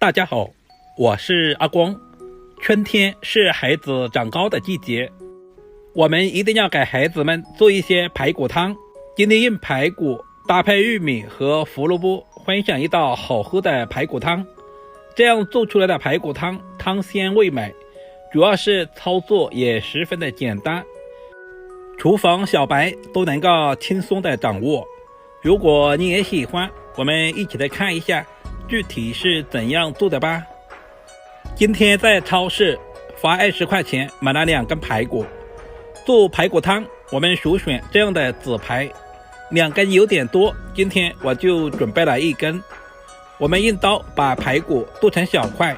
大家好，我是阿光。春天是孩子长高的季节，我们一定要给孩子们做一些排骨汤。今天用排骨搭配玉米和胡萝卜，分享一道好喝的排骨汤。这样做出来的排骨汤，汤鲜味美，主要是操作也十分的简单，厨房小白都能够轻松的掌握。如果你也喜欢，我们一起来看一下具体是怎样做的吧。今天在超市花20块钱买了2根排骨。做排骨汤我们首选这样的紫排，2根有点多，今天我就准备了1根。我们用刀把排骨剁成小块，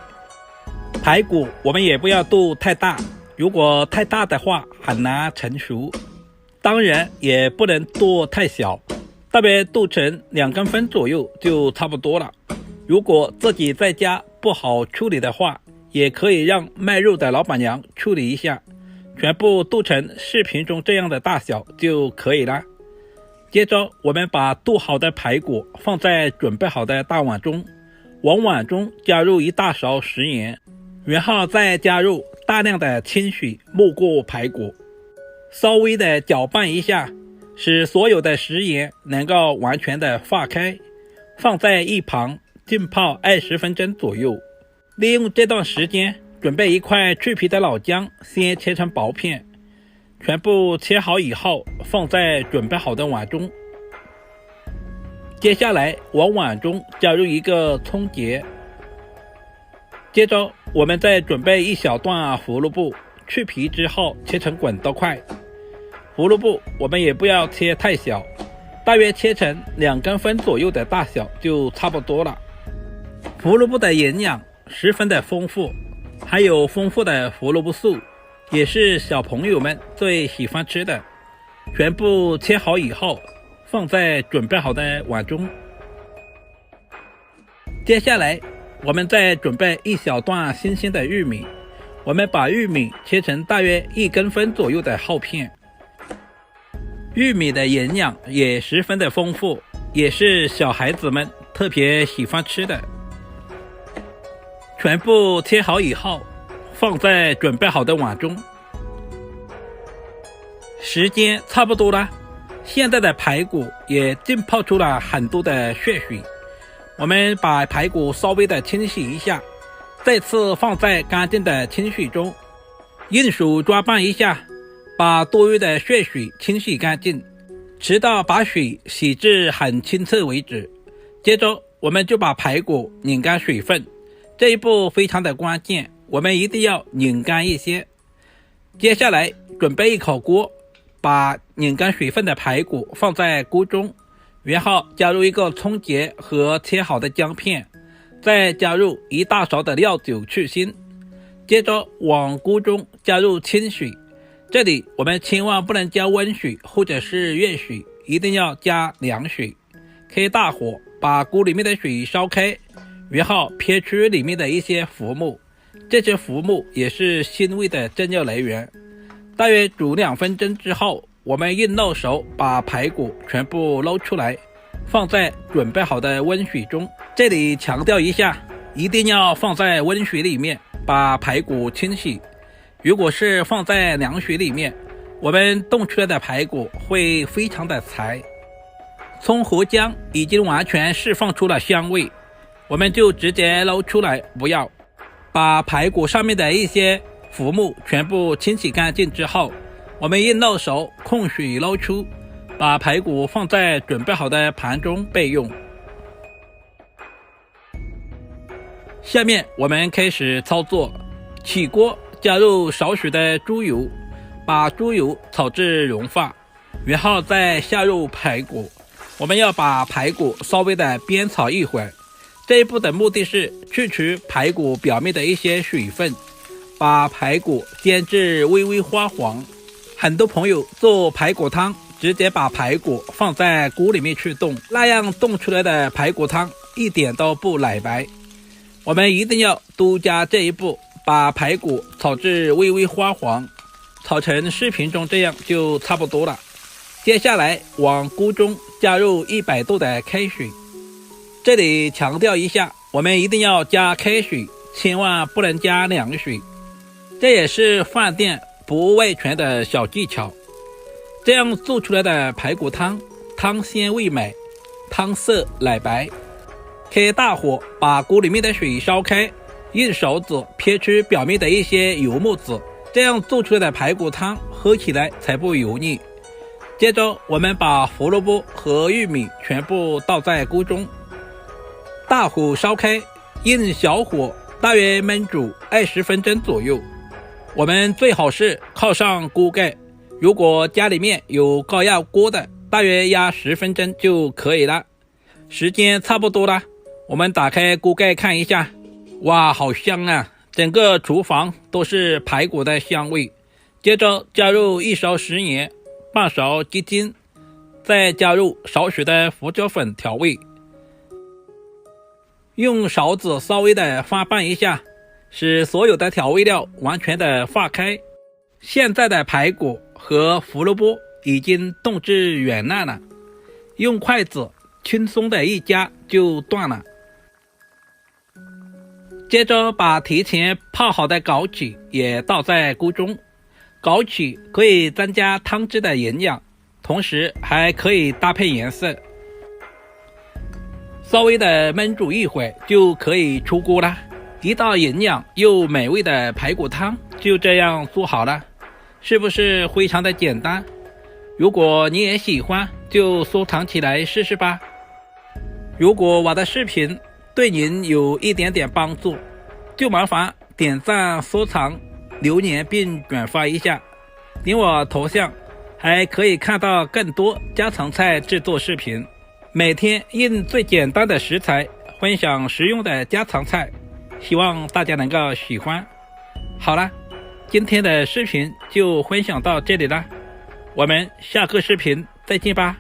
排骨我们也不要剁太大，如果太大的话很难成熟，当然也不能剁太小，大约剁成2公分左右就差不多了。如果自己在家不好处理的话，也可以让卖肉的老板娘处理一下，全部剁成视频中这样的大小就可以了。接着我们把剁好的排骨放在准备好的大碗中，往碗中加入1大勺食盐，然后再加入大量的清水没过排骨，稍微的搅拌一下，使所有的食盐能够完全的化开，放在一旁浸泡20分钟左右。利用这段时间准备1块去皮的老姜，先切成薄片，全部切好以后放在准备好的碗中。接下来往碗中加入1个葱节，接着我们再准备1小段胡萝卜，去皮之后切成滚刀块。胡萝卜我们也不要切太小，大约切成2公分左右的大小就差不多了。胡萝卜的营养十分的丰富，还有丰富的胡萝卜素，也是小朋友们最喜欢吃的。全部切好以后放在准备好的碗中。接下来我们再准备1小段新鲜的玉米，我们把玉米切成大约1公分左右的厚片。玉米的营养也十分的丰富，也是小孩子们特别喜欢吃的。全部切好以后放在准备好的碗中。时间差不多了，现在的排骨也浸泡出了很多的血水，我们把排骨稍微的清洗一下，再次放在干净的清水中，用手抓拌一下，把多余的血水清洗干净，直到把水洗至很清澈为止。接着我们就把排骨拧干水分，这一步非常的关键，我们一定要拧干一些。接下来准备1口锅，把拧干水分的排骨放在锅中，然后加入1个葱节和切好的姜片，再加入1大勺的料酒去腥。接着往锅中加入清水，这里我们千万不能加温水或者是热水，一定要加凉水。开大火把锅里面的水烧开，然后撇出里面的一些浮木，这些浮木也是腥味的重要来源。大约煮2分钟之后，我们用漏勺把排骨全部捞出来，放在准备好的温水中。这里强调一下，一定要放在温水里面把排骨清洗，如果是放在凉水里面，我们冻出来的排骨会非常的柴。葱和姜已经完全释放出了香味，我们就直接捞出来不要。把排骨上面的一些浮木全部清洗干净之后，我们用漏勺控水捞出，把排骨放在准备好的盘中备用。下面我们开始操作，起锅加入少许的猪油，把猪油炒至融化，然后再下入排骨。我们要把排骨稍微的煸炒一会儿，这一步的目的是去除排骨表面的一些水分，把排骨煎至微微发黄。很多朋友做排骨汤直接把排骨放在锅里面去冻，那样冻出来的排骨汤一点都不奶白。我们一定要多加这一步，把排骨炒至微微发黄，炒成视频中这样就差不多了。接下来往锅中加入100度的开水，这里强调一下，我们一定要加开水，千万不能加凉水。这也是饭店不外传的小技巧。这样做出来的排骨汤，汤鲜味美，汤色奶白。开大火把锅里面的水烧开，用勺子撇去表面的一些油沫子，这样做出来的排骨汤喝起来才不油腻。接着我们把胡萝卜和玉米全部倒在锅中，大火烧开，用小火大约焖煮20分钟左右。我们最好是靠上锅盖，如果家里面有高压锅的，大约压10分钟就可以了。时间差不多了，我们打开锅盖看一下，哇，好香啊，整个厨房都是排骨的香味。接着加入1勺食盐，半勺鸡精，再加入少许的胡椒粉调味，用勺子稍微的翻拌一下，使所有的调味料完全的化开。现在的排骨和胡萝卜已经冻至软烂了，用筷子轻松的一夹就断了。接着把提前泡好的枸杞也倒在锅中，枸杞可以增加汤汁的营养，同时还可以搭配颜色。稍微的焖煮一会就可以出锅了。一道营养又美味的排骨汤就这样做好了，是不是非常的简单？如果你也喜欢，就收藏起来试试吧。如果我的视频对您有一点点帮助，就麻烦点赞、收藏、留言并转发一下。点我头像还可以看到更多家常菜制作视频，每天用最简单的食材分享实用的家常菜，希望大家能够喜欢。好了，今天的视频就分享到这里了，我们下个视频再见吧。